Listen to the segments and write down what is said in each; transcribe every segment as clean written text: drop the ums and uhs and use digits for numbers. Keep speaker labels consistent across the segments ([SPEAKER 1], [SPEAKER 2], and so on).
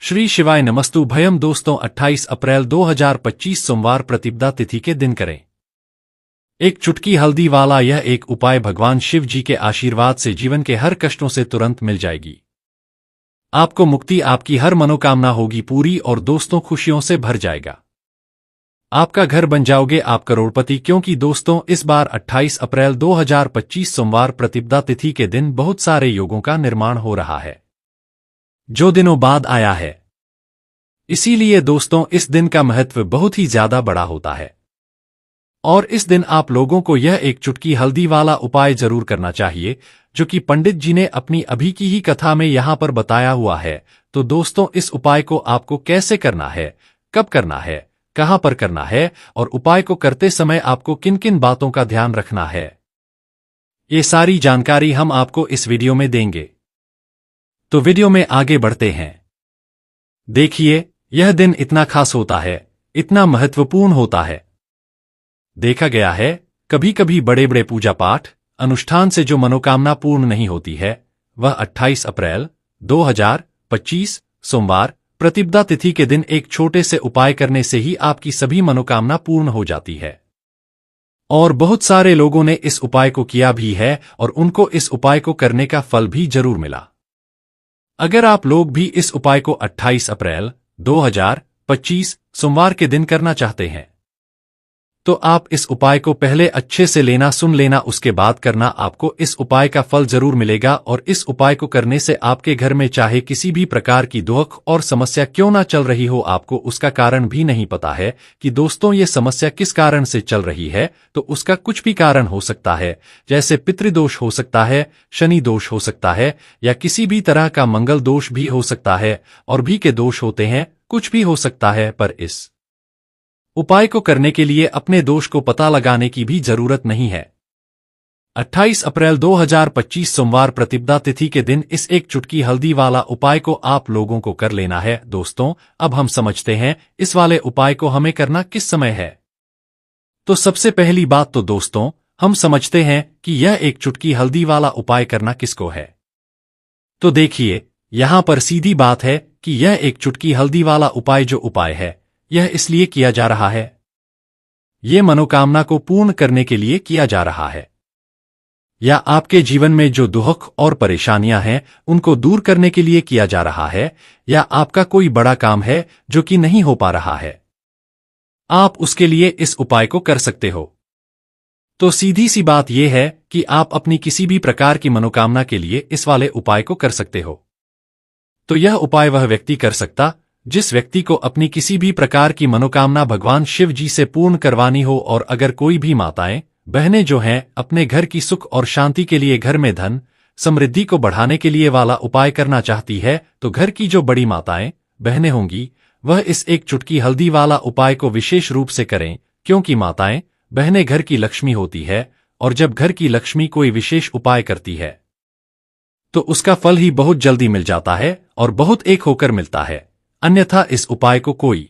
[SPEAKER 1] श्री शिवाय नमस्तु भयम। दोस्तों 28 अप्रैल 2025 सोमवार प्रतिपदा तिथि के दिन करें एक चुटकी हल्दी वाला यह एक उपाय भगवान शिव जी के आशीर्वाद से जीवन के हर कष्टों से तुरंत मिल जाएगी। आपको मुक्ति, आपकी हर मनोकामना होगी पूरी और दोस्तों खुशियों से भर जाएगा। आपका घर बन जाओगे आप करोड़पति। क्योंकि दोस्तों इस बार 28 अप्रैल 2025 सोमवार प्रतिपदा तिथि के दिन बहुत सारे योगों का निर्माण हो रहा है जो दिनों बाद आया है। इसीलिए दोस्तों इस दिन का महत्व बहुत ही ज्यादा बड़ा होता है और इस दिन आप लोगों को यह एक चुटकी हल्दी वाला उपाय जरूर करना चाहिए जो कि पंडित जी ने अपनी अभी की ही कथा में यहां पर बताया हुआ है। तो दोस्तों इस उपाय को आपको कैसे करना है, कब करना है, कहां पर करना है और उपाय को करते समय आपको किन किन बातों का ध्यान रखना है, ये सारी जानकारी हम आपको इस वीडियो में देंगे। तो वीडियो में आगे बढ़ते हैं। देखिए यह दिन इतना खास होता है, इतना महत्वपूर्ण होता है। देखा गया है कभी कभी बड़े बड़े पूजा पाठ अनुष्ठान से जो मनोकामना पूर्ण नहीं होती है वह 28 अप्रैल 2025 सोमवार प्रतिपदा तिथि के दिन एक छोटे से उपाय करने से ही आपकी सभी मनोकामना पूर्ण हो जाती है। और बहुत सारे लोगों ने इस उपाय को किया भी है और उनको इस उपाय को करने का फल भी जरूर मिला। अगर आप लोग भी इस उपाय को 28 अप्रैल 2025 सोमवार के दिन करना चाहते हैं तो आप इस उपाय को पहले अच्छे से सुन लेना, उसके बाद करना। आपको इस उपाय का फल जरूर मिलेगा और इस उपाय को करने से आपके घर में चाहे किसी भी प्रकार की दुख और समस्या क्यों ना चल रही हो, आपको उसका कारण भी नहीं पता है कि दोस्तों ये समस्या किस कारण से चल रही है, तो उसका कुछ भी कारण हो सकता है। जैसे पितृदोष हो सकता है, शनि दोष हो सकता है या किसी भी तरह का मंगल दोष भी हो सकता है और भी के दोष होते हैं, कुछ भी हो सकता है। पर इस उपाय को करने के लिए अपने दोष को पता लगाने की भी जरूरत नहीं है। 28 अप्रैल 2025 सोमवार प्रतिपदा तिथि के दिन इस एक चुटकी हल्दी वाला उपाय को आप लोगों को कर लेना है। दोस्तों अब हम समझते हैं इस वाले उपाय को हमें करना किस समय है। तो सबसे पहली बात तो दोस्तों हम समझते हैं कि यह एक चुटकी हल्दी वाला उपाय करना किसको है। तो देखिए यहां पर सीधी बात है कि यह एक चुटकी हल्दी वाला उपाय जो उपाय है यह इसलिए किया जा रहा है, ये मनोकामना को पूर्ण करने के लिए किया जा रहा है, या आपके जीवन में जो दुख और परेशानियां हैं उनको दूर करने के लिए किया जा रहा है, या आपका कोई बड़ा काम है जो कि नहीं हो पा रहा है, आप उसके लिए इस उपाय को कर सकते हो। तो सीधी सी बात यह है कि आप अपनी किसी भी प्रकार की मनोकामना के लिए इस वाले उपाय को कर सकते हो। तो यह उपाय वह व्यक्ति कर सकता जिस व्यक्ति को अपनी किसी भी प्रकार की मनोकामना भगवान शिव जी से पूर्ण करवानी हो। और अगर कोई भी माताएं बहनें जो हैं अपने घर की सुख और शांति के लिए, घर में धन समृद्धि को बढ़ाने के लिए वाला उपाय करना चाहती है, तो घर की जो बड़ी माताएं बहनें होंगी वह इस एक चुटकी हल्दी वाला उपाय को विशेष रूप से करें। क्योंकि माताएं बहनें घर की लक्ष्मी होती है और जब घर की लक्ष्मी कोई विशेष उपाय करती है तो उसका फल ही बहुत जल्दी मिल जाता है और बहुत एक होकर मिलता है। अन्यथा इस उपाय को कोई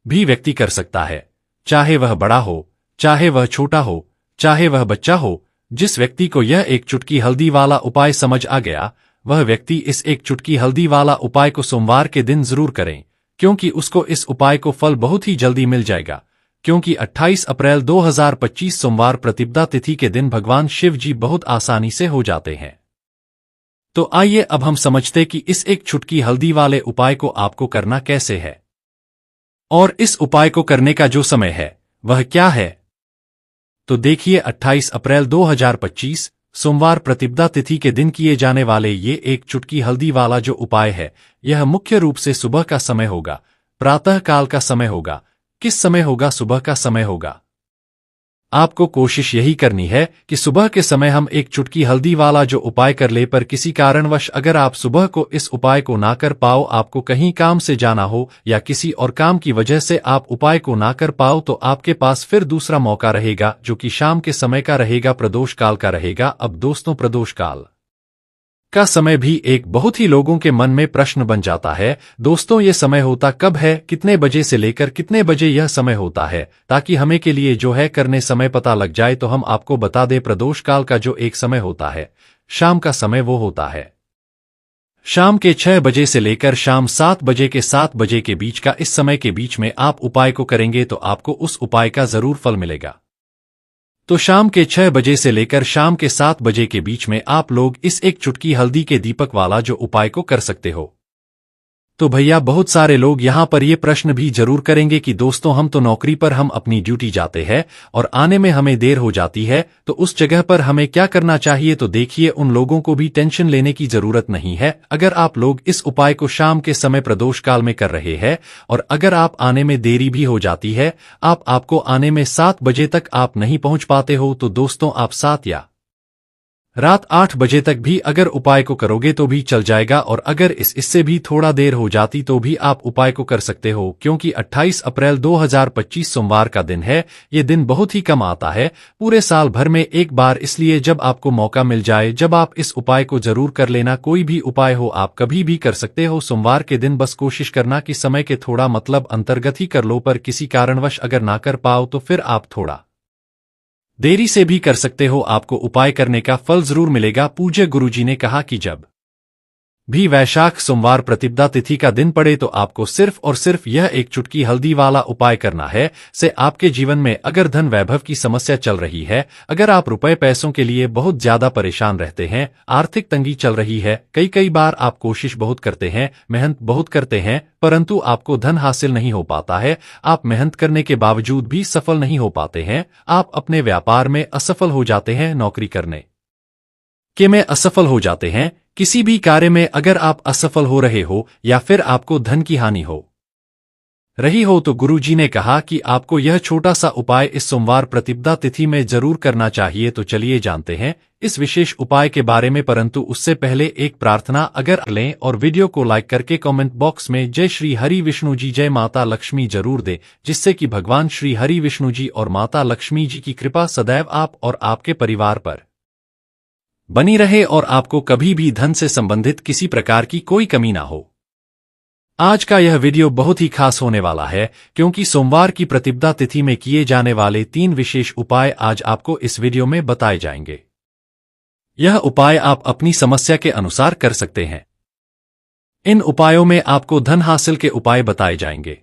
[SPEAKER 1] भी व्यक्ति कर सकता है, चाहे वह बड़ा हो, चाहे वह छोटा हो, चाहे वह बच्चा हो। जिस व्यक्ति को यह एक चुटकी हल्दी वाला उपाय समझ आ गया वह व्यक्ति इस एक चुटकी हल्दी वाला उपाय को सोमवार के दिन जरूर करें, क्योंकि उसको इस उपाय को फल बहुत ही जल्दी मिल जाएगा। क्योंकि 28 अप्रैल 2025 सोमवार प्रतिपदा तिथि के दिन भगवान शिव जी बहुत आसानी से हो जाते हैं। तो आइए अब हम समझते कि इस एक चुटकी हल्दी वाले उपाय को आपको करना कैसे है और इस उपाय को करने का जो समय है वह क्या है। तो देखिए 28 अप्रैल 2025 सोमवार प्रतिपदा तिथि के दिन किए जाने वाले ये एक चुटकी हल्दी वाला जो उपाय है यह मुख्य रूप से सुबह का समय होगा, प्रातः काल का समय होगा। किस समय होगा? सुबह का समय होगा। आपको कोशिश यही करनी है कि सुबह के समय हम एक चुटकी हल्दी वाला जो उपाय कर ले। पर किसी कारणवश अगर आप सुबह को इस उपाय को ना कर पाओ, आपको कहीं काम से जाना हो या किसी और काम की वजह से आप उपाय को ना कर पाओ, तो आपके पास फिर दूसरा मौका रहेगा जो कि शाम के समय का रहेगा, प्रदोष काल का रहेगा। अब दोस्तों प्रदोष काल का समय भी एक बहुत ही लोगों के मन में प्रश्न बन जाता है। दोस्तों ये समय होता कब है, कितने बजे से लेकर कितने बजे यह समय होता है, ताकि हमें के लिए जो है करने समय पता लग जाए। तो हम आपको बता दें प्रदोष काल का जो एक समय होता है शाम का समय वो होता है शाम के 6 बजे से लेकर शाम 7 बजे के 7 बजे के बीच का इस समय के बीच में आप उपाय को करेंगे तो आपको उस उपाय का जरूर फल मिलेगा। तो शाम के 6 बजे से लेकर शाम के 7 बजे के बीच में आप लोग इस एक चुटकी हल्दी के दीपक वाला जो उपाय को कर सकते हो। तो भैया बहुत सारे लोग यहाँ पर ये प्रश्न भी जरूर करेंगे कि दोस्तों हम तो नौकरी पर हम अपनी ड्यूटी जाते हैं और आने में हमें देर हो जाती है, तो उस जगह पर हमें क्या करना चाहिए। तो देखिए, उन लोगों को भी टेंशन लेने की जरूरत नहीं है। अगर आप लोग इस उपाय को शाम के समय प्रदोष काल में कर रहे हैं और अगर आप आने में देरी भी हो जाती है, आपको आने में 7 बजे तक आप नहीं पहुंच पाते हो, तो दोस्तों आप 7 या रात 8 बजे तक भी अगर उपाय को करोगे तो भी चल जाएगा। और अगर इससे भी थोड़ा देर हो जाती तो भी आप उपाय को कर सकते हो, क्योंकि 28 अप्रैल 2025 सोमवार का दिन है। ये दिन बहुत ही कम आता है पूरे साल भर में एक बार, इसलिए जब आपको मौका मिल जाए जब आप इस उपाय को जरूर कर लेना। कोई भी उपाय हो आप कभी भी कर सकते हो सोमवार के दिन, बस कोशिश करना कि समय के थोड़ा मतलब अंतर्गत ही कर लो, पर किसी कारणवश अगर ना कर पाओ तो फिर आप थोड़ा देरी से भी कर सकते हो, आपको उपाय करने का फल जरूर मिलेगा। पूज्य गुरुजी ने कहा कि जब भी वैशाख सोमवार प्रतिपदा तिथि का दिन पड़े तो आपको सिर्फ और सिर्फ यह एक चुटकी हल्दी वाला उपाय करना है। से आपके जीवन में अगर धन वैभव की समस्या चल रही है, अगर आप रुपए पैसों के लिए बहुत ज्यादा परेशान रहते हैं, आर्थिक तंगी चल रही है, कई बार आप कोशिश बहुत करते हैं, मेहनत बहुत करते हैं, परंतु आपको धन हासिल नहीं हो पाता है, आप मेहनत करने के बावजूद भी सफल नहीं हो पाते हैं, आप अपने व्यापार में असफल हो जाते हैं, नौकरी करने के में असफल हो जाते हैं, किसी भी कार्य में अगर आप असफल हो रहे हो या फिर आपको धन की हानि हो रही हो, तो गुरुजी ने कहा कि आपको यह छोटा सा उपाय इस सोमवार प्रतिपदा तिथि में जरूर करना चाहिए। तो चलिए जानते हैं इस विशेष उपाय के बारे में, परंतु उससे पहले एक प्रार्थना अगर लें और वीडियो को लाइक करके कमेंट बॉक्स में जय श्री हरि विष्णु जी, जय माता लक्ष्मी जरूर दे, जिससे कि भगवान श्री हरि विष्णु जी और माता लक्ष्मी जी की कृपा सदैव आप और आपके परिवार पर बनी रहे और आपको कभी भी धन से संबंधित किसी प्रकार की कोई कमी ना हो। आज का यह वीडियो बहुत ही खास होने वाला है, क्योंकि सोमवार की प्रतिपदा तिथि में किए जाने वाले 3 विशेष उपाय आज आपको इस वीडियो में बताए जाएंगे। यह उपाय आप अपनी समस्या के अनुसार कर सकते हैं। इन उपायों में आपको धन हासिल के उपाय बताए जाएंगे,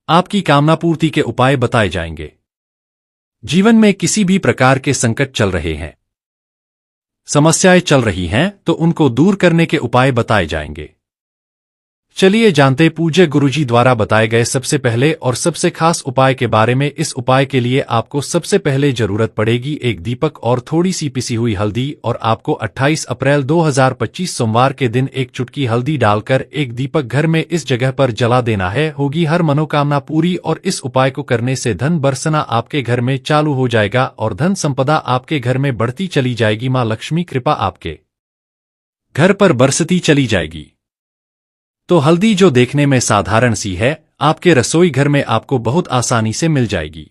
[SPEAKER 1] आपकी कामना पूर्ति के उपाय बताए जाएंगे, जीवन में किसी भी प्रकार के संकट चल रहे हैं, समस्याएं चल रही हैं, तो उनको दूर करने के उपाय बताए जाएंगे। चलिए जानते पूज्य गुरुजी द्वारा बताए गए सबसे पहले और सबसे खास उपाय के बारे में। इस उपाय के लिए आपको सबसे पहले जरूरत पड़ेगी एक दीपक और थोड़ी सी पिसी हुई हल्दी, और आपको 28 अप्रैल 2025 सोमवार के दिन एक चुटकी हल्दी डालकर एक दीपक घर में इस जगह पर जला देना है। होगी हर मनोकामना पूरी, और इस उपाय को करने से धन बरसना आपके घर में चालू हो जाएगा और धन संपदा आपके घर में बढ़ती चली जाएगी। मां लक्ष्मी कृपा आपके घर पर बरसती चली जाएगी। तो हल्दी जो देखने में साधारण सी है, आपके रसोई घर में आपको बहुत आसानी से मिल जाएगी।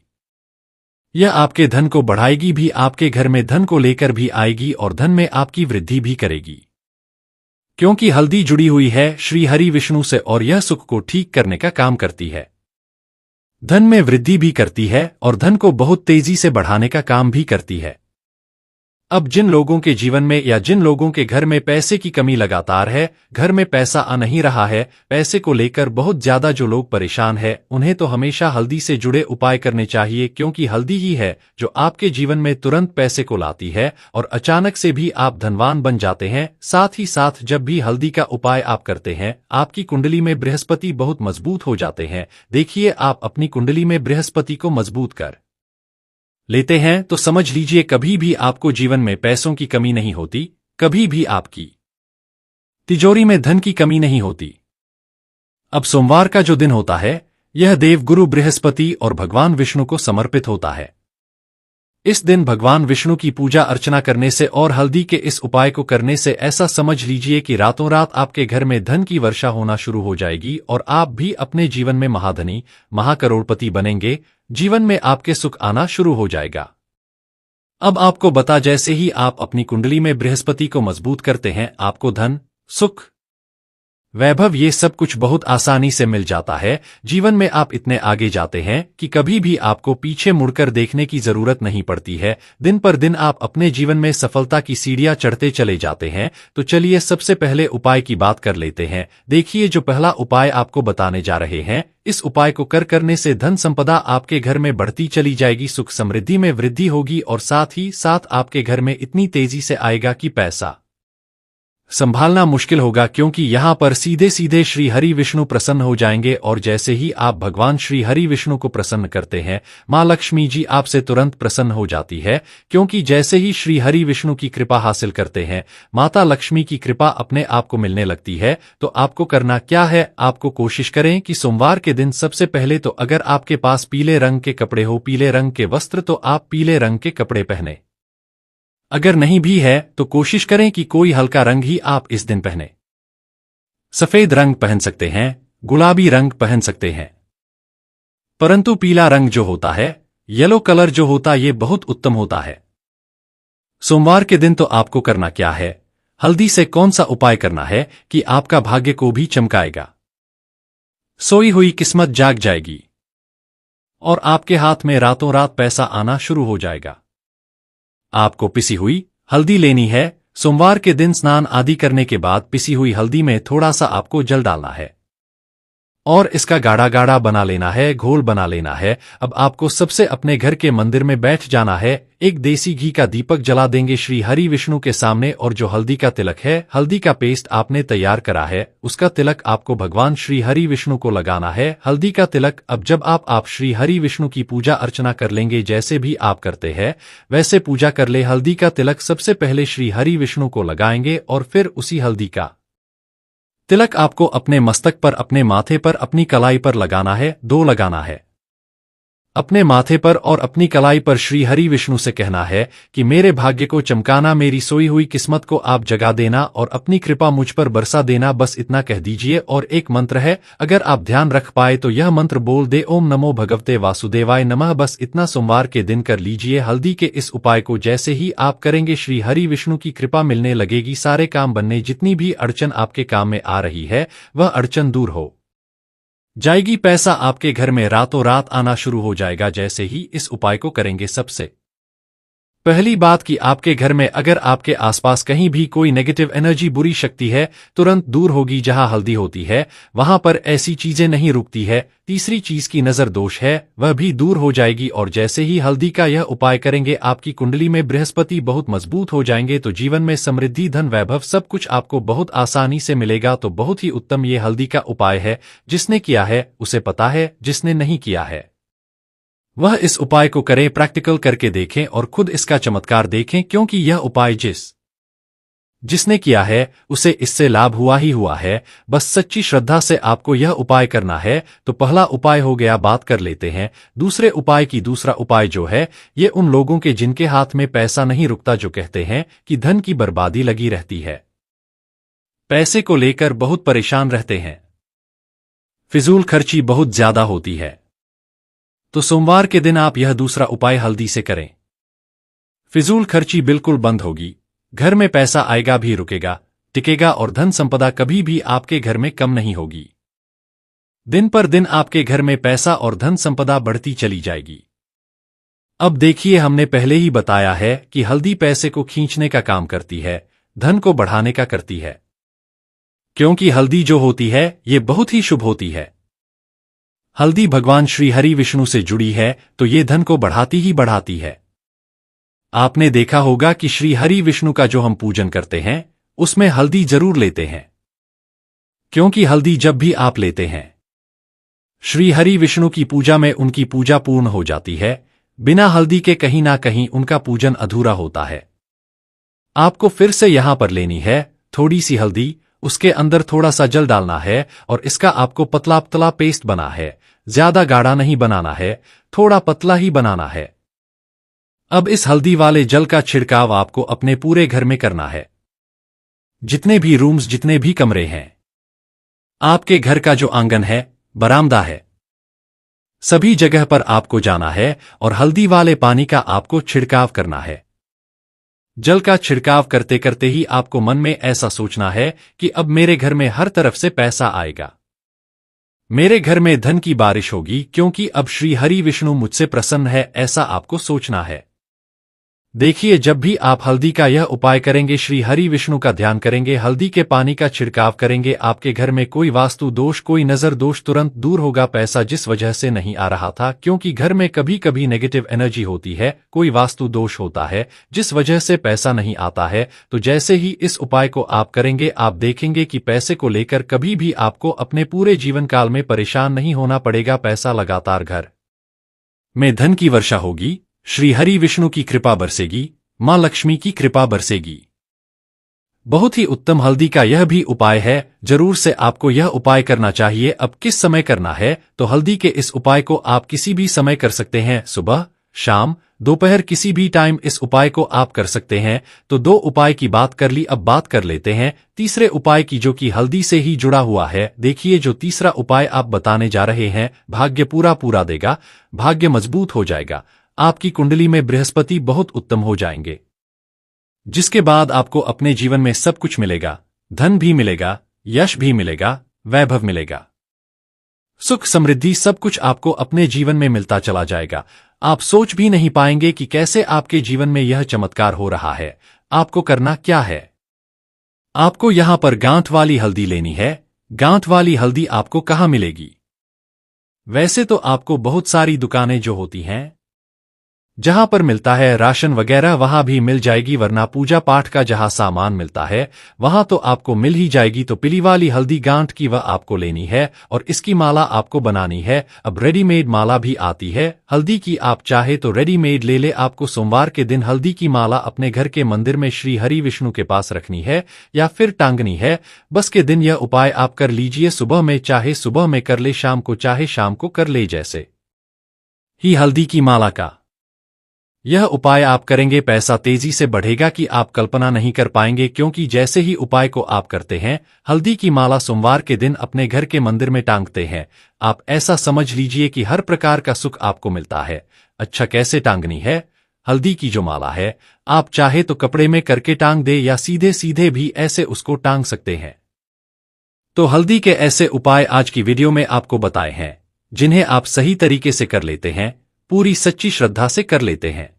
[SPEAKER 1] यह आपके धन को बढ़ाएगी भी, आपके घर में धन को लेकर भी आएगी और धन में आपकी वृद्धि भी करेगी, क्योंकि हल्दी जुड़ी हुई है श्री हरि विष्णु से और यह सुख को ठीक करने का काम करती है, धन में वृद्धि भी करती है और धन को बहुत तेजी से बढ़ाने का काम भी करती है। अब जिन लोगों के जीवन में या जिन लोगों के घर में पैसे की कमी लगातार है, घर में पैसा आ नहीं रहा है, पैसे को लेकर बहुत ज्यादा जो लोग परेशान है, उन्हें तो हमेशा हल्दी से जुड़े उपाय करने चाहिए, क्योंकि हल्दी ही है जो आपके जीवन में तुरंत पैसे को लाती है और अचानक से भी आप धनवान बन जाते हैं। साथ ही साथ जब भी हल्दी का उपाय आप करते हैं, आपकी कुंडली में बृहस्पति बहुत मजबूत हो जाते हैं। देखिए, आप अपनी कुंडली में बृहस्पति को मजबूत कर लेते हैं तो समझ लीजिए कभी भी आपको जीवन में पैसों की कमी नहीं होती, कभी भी आपकी तिजोरी में धन की कमी नहीं होती। अब सोमवार का जो दिन होता है, यह देवगुरु बृहस्पति और भगवान विष्णु को समर्पित होता है। इस दिन भगवान विष्णु की पूजा अर्चना करने से और हल्दी के इस उपाय को करने से ऐसा समझ लीजिए कि रातों रात आपके घर में धन की वर्षा होना शुरू हो जाएगी और आप भी अपने जीवन में महाधनी महाकरोड़पति बनेंगे। जीवन में आपके सुख आना शुरू हो जाएगा। अब आपको बता, जैसे ही आप अपनी कुंडली में बृहस्पति को मजबूत करते हैं, आपको धन, सुख, वैभव ये सब कुछ बहुत आसानी से मिल जाता है। जीवन में आप इतने आगे जाते हैं कि कभी भी आपको पीछे मुड़कर देखने की जरूरत नहीं पड़ती है। दिन पर दिन आप अपने जीवन में सफलता की सीढ़ियां चढ़ते चले जाते हैं। तो चलिए सबसे पहले उपाय की बात कर लेते हैं। देखिए, जो पहला उपाय आपको बताने जा रहे हैं, इस उपाय को करने से धन संपदा आपके घर में बढ़ती चली जाएगी, सुख समृद्धि में वृद्धि होगी और साथ ही साथ आपके घर में इतनी तेजी से आएगा कि पैसा संभालना मुश्किल होगा, क्योंकि यहाँ पर सीधे सीधे श्री हरि विष्णु प्रसन्न हो जाएंगे। और जैसे ही आप भगवान श्री हरि विष्णु को प्रसन्न करते हैं, माँ लक्ष्मी जी आपसे तुरंत प्रसन्न हो जाती है, क्योंकि जैसे ही श्री हरि विष्णु की कृपा हासिल करते हैं, माता लक्ष्मी की कृपा अपने आप को मिलने लगती है। तो आपको करना क्या है, आपको कोशिश करें कि सोमवार के दिन सबसे पहले तो अगर आपके पास पीले रंग के कपड़े हो, पीले रंग के वस्त्र, तो आप पीले रंग के कपड़े पहने। अगर नहीं भी है तो कोशिश करें कि कोई हल्का रंग ही आप इस दिन पहने। सफेद रंग पहन सकते हैं, गुलाबी रंग पहन सकते हैं, परंतु पीला रंग जो होता है, येलो कलर जो होता, ये बहुत उत्तम होता है। सोमवार के दिन तो आपको करना क्या है, हल्दी से कौन सा उपाय करना है कि आपका भाग्य को भी चमकाएगा। सोई हुई किस्मत जाग जाएगी और आपके हाथ में रातों रात पैसा आना शुरू हो जाएगा। आपको पिसी हुई हल्दी लेनी है। सोमवार के दिन स्नान आदि करने के बाद पिसी हुई हल्दी में थोड़ा सा आपको जल डालना है और इसका गाढ़ा गाढ़ा बना लेना है, घोल बना लेना है। अब आपको सबसे अपने घर के मंदिर में बैठ जाना है, एक देसी घी का दीपक जला देंगे श्री हरि विष्णु के सामने, और जो हल्दी का तिलक है, हल्दी का पेस्ट आपने तैयार करा है, उसका तिलक आपको भगवान श्री हरि विष्णु को लगाना है। हल्दी का तिलक अब जब आप श्री हरि विष्णु की पूजा अर्चना कर लेंगे, जैसे भी आप करते हैं वैसे पूजा कर ले। हल्दी का तिलक सबसे पहले श्री हरि विष्णु को लगाएंगे और फिर उसी हल्दी का तिलक आपको अपने मस्तक पर, अपने माथे पर, अपनी कलाई पर लगाना है। 2 लगाना है अपने माथे पर और अपनी कलाई पर। श्री हरि विष्णु से कहना है कि मेरे भाग्य को चमकाना, मेरी सोई हुई किस्मत को आप जगा देना और अपनी कृपा मुझ पर बरसा देना, बस इतना कह दीजिए। और एक मंत्र है, अगर आप ध्यान रख पाए तो यह मंत्र बोल दे, ओम नमो भगवते वासुदेवाय नमः। बस इतना सोमवार के दिन कर लीजिए। हल्दी के इस उपाय को जैसे ही आप करेंगे, श्री हरि विष्णु की कृपा मिलने लगेगी, सारे काम बनने, जितनी भी अड़चन आपके काम में आ रही है वह अड़चन दूर हो जाएगी। पैसा आपके घर में रातों रात आना शुरू हो जाएगा जैसे ही इस उपाय को करेंगे। सबसे पहली बात कि आपके घर में अगर आपके आसपास कहीं भी कोई नेगेटिव एनर्जी, बुरी शक्ति है, तुरंत दूर होगी। जहां हल्दी होती है वहां पर ऐसी चीजें नहीं रुकती है। तीसरी चीज की नजर दोष है, वह भी दूर हो जाएगी। और जैसे ही हल्दी का यह उपाय करेंगे, आपकी कुंडली में बृहस्पति बहुत मजबूत हो जाएंगे, तो जीवन में समृद्धि, धन, वैभव सब कुछ आपको बहुत आसानी से मिलेगा। तो बहुत ही उत्तम ये हल्दी का उपाय है। जिसने किया है उसे पता है, जिसने नहीं किया है वह इस उपाय को करें, प्रैक्टिकल करके देखें और खुद इसका चमत्कार देखें, क्योंकि यह उपाय जिसने किया है उसे इससे लाभ हुआ ही हुआ है। बस सच्ची श्रद्धा से आपको यह उपाय करना है। तो पहला उपाय हो गया, बात कर लेते हैं दूसरे उपाय की। दूसरा उपाय जो है, ये उन लोगों के जिनके हाथ में पैसा नहीं रुकता, जो कहते हैं कि धन की बर्बादी लगी रहती है, पैसे को लेकर बहुत परेशान रहते हैं, फिजूल खर्ची बहुत ज्यादा होती है। तो सोमवार के दिन आप यह दूसरा उपाय हल्दी से करें। फिजूल खर्ची बिल्कुल बंद होगी, घर में पैसा आएगा भी, रुकेगा, टिकेगा और धन संपदा कभी भी आपके घर में कम नहीं होगी। दिन पर दिन आपके घर में पैसा और धन संपदा बढ़ती चली जाएगी। अब देखिए, हमने पहले ही बताया है कि हल्दी पैसे को खींचने का काम करती है, धन को बढ़ाने का करती है, क्योंकि हल्दी जो होती है ये बहुत ही शुभ होती है। हल्दी भगवान श्री हरि विष्णु से जुड़ी है, तो ये धन को बढ़ाती ही बढ़ाती है। आपने देखा होगा कि श्री हरि विष्णु का जो हम पूजन करते हैं उसमें हल्दी जरूर लेते हैं, क्योंकि हल्दी जब भी आप लेते हैं श्री हरि विष्णु की पूजा में उनकी पूजा पूर्ण हो जाती है। बिना हल्दी के कहीं ना कहीं उनका पूजन अधूरा होता है। आपको फिर से यहां पर लेनी है थोड़ी सी हल्दी, उसके अंदर थोड़ा सा जल डालना है और इसका आपको पतला पतला पेस्ट बना है, ज्यादा गाढ़ा नहीं बनाना है, थोड़ा पतला ही बनाना है। अब इस हल्दी वाले जल का छिड़काव आपको अपने पूरे घर में करना है। जितने भी रूम्स, जितने भी कमरे हैं, आपके घर का जो आंगन है, बरामदा है, सभी जगह पर आपको जाना है और हल्दी वाले पानी का आपको छिड़काव करना है। जल का छिड़काव करते करते ही आपको मन में ऐसा सोचना है कि अब मेरे घर में हर तरफ से पैसा आएगा, मेरे घर में धन की बारिश होगी, क्योंकि अब श्री हरि विष्णु मुझसे प्रसन्न है, ऐसा आपको सोचना है। देखिए, जब भी आप हल्दी का यह उपाय करेंगे, श्री हरि विष्णु का ध्यान करेंगे, हल्दी के पानी का छिड़काव करेंगे, आपके घर में कोई वास्तु दोष, कोई नजर दोष तुरंत दूर होगा। पैसा जिस वजह से नहीं आ रहा था, क्योंकि घर में कभी कभी नेगेटिव एनर्जी होती है, कोई वास्तु दोष होता है जिस वजह से पैसा नहीं आता है, तो जैसे ही इस उपाय को आप करेंगे, आप देखेंगे कि पैसे को लेकर कभी भी आपको अपने पूरे जीवन काल में परेशान नहीं होना पड़ेगा। पैसा लगातार घर में धन की वर्षा होगी, श्री हरि विष्णु की कृपा बरसेगी, मां लक्ष्मी की कृपा बरसेगी। बहुत ही उत्तम हल्दी का यह भी उपाय है, जरूर से आपको यह उपाय करना चाहिए। अब किस समय करना है, तो हल्दी के इस उपाय को आप किसी भी समय कर सकते हैं, सुबह, शाम, दोपहर, किसी भी टाइम इस उपाय को आप कर सकते हैं। तो 2 उपाय की बात कर ली, अब बात कर लेते हैं तीसरे उपाय की, जो कि हल्दी से ही जुड़ा हुआ है। देखिए, जो तीसरा उपाय आप बताने जा रहे हैं, भाग्य पूरा देगा, भाग्य मजबूत हो जाएगा, आपकी कुंडली में बृहस्पति बहुत उत्तम हो जाएंगे, जिसके बाद आपको अपने जीवन में सब कुछ मिलेगा, धन भी मिलेगा, यश भी मिलेगा, वैभव मिलेगा, सुख समृद्धि, सब कुछ आपको अपने जीवन में मिलता चला जाएगा। आप सोच भी नहीं पाएंगे कि कैसे आपके जीवन में यह चमत्कार हो रहा है। आपको करना क्या है, आपको यहां पर गांठ वाली हल्दी लेनी है। गांठ वाली हल्दी आपको कहां मिलेगी? वैसे तो आपको बहुत सारी दुकानें जो होती हैं, जहां पर मिलता है राशन वगैरह, वहां भी मिल जाएगी, वरना पूजा पाठ का जहां सामान मिलता है वहां तो आपको मिल ही जाएगी। तो पीली वाली हल्दी गांठ की वह आपको लेनी है और इसकी माला आपको बनानी है। अब रेडीमेड माला भी आती है हल्दी की, आप चाहे तो रेडीमेड ले ले। आपको सोमवार के दिन हल्दी की माला अपने घर के मंदिर में श्री हरि विष्णु के पास रखनी है या फिर टांगनी है। बस के दिन यह उपाय आप कर लीजिए, सुबह में चाहे सुबह में कर ले, शाम को चाहे शाम को कर ले। जैसे ही हल्दी की माला का यह उपाय आप करेंगे, पैसा तेजी से बढ़ेगा कि आप कल्पना नहीं कर पाएंगे। क्योंकि जैसे ही उपाय को आप करते हैं, हल्दी की माला सोमवार के दिन अपने घर के मंदिर में टांगते हैं, आप ऐसा समझ लीजिए कि हर प्रकार का सुख आपको मिलता है। अच्छा, कैसे टांगनी है हल्दी की जो माला है? आप चाहे तो कपड़े में करके टांग दे या सीधे सीधे भी ऐसे उसको टांग सकते हैं। तो हल्दी के ऐसे उपाय आज की वीडियो में आपको बताए हैं, जिन्हें आप सही तरीके से कर लेते हैं, पूरी सच्ची श्रद्धा से कर लेते हैं,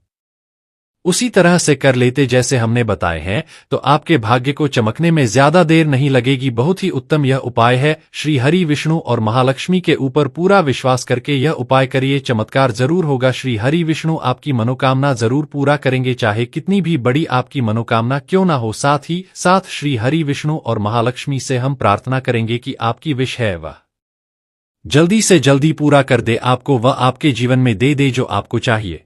[SPEAKER 1] उसी तरह से कर लेते जैसे हमने बताए हैं, तो आपके भाग्य को चमकने में ज्यादा देर नहीं लगेगी। बहुत ही उत्तम यह उपाय है। श्री हरि विष्णु और महालक्ष्मी के ऊपर पूरा विश्वास करके यह उपाय करिए, चमत्कार जरूर होगा। श्री हरि विष्णु आपकी मनोकामना जरूर पूरा करेंगे, चाहे कितनी भी बड़ी आपकी मनोकामना क्यों ना हो। साथ ही साथ श्री हरि विष्णु और महालक्ष्मी से हम प्रार्थना करेंगे कि आपकी विश है वह जल्दी से जल्दी पूरा कर दे, आपको वह आपके जीवन में दे दे जो आपको चाहिए।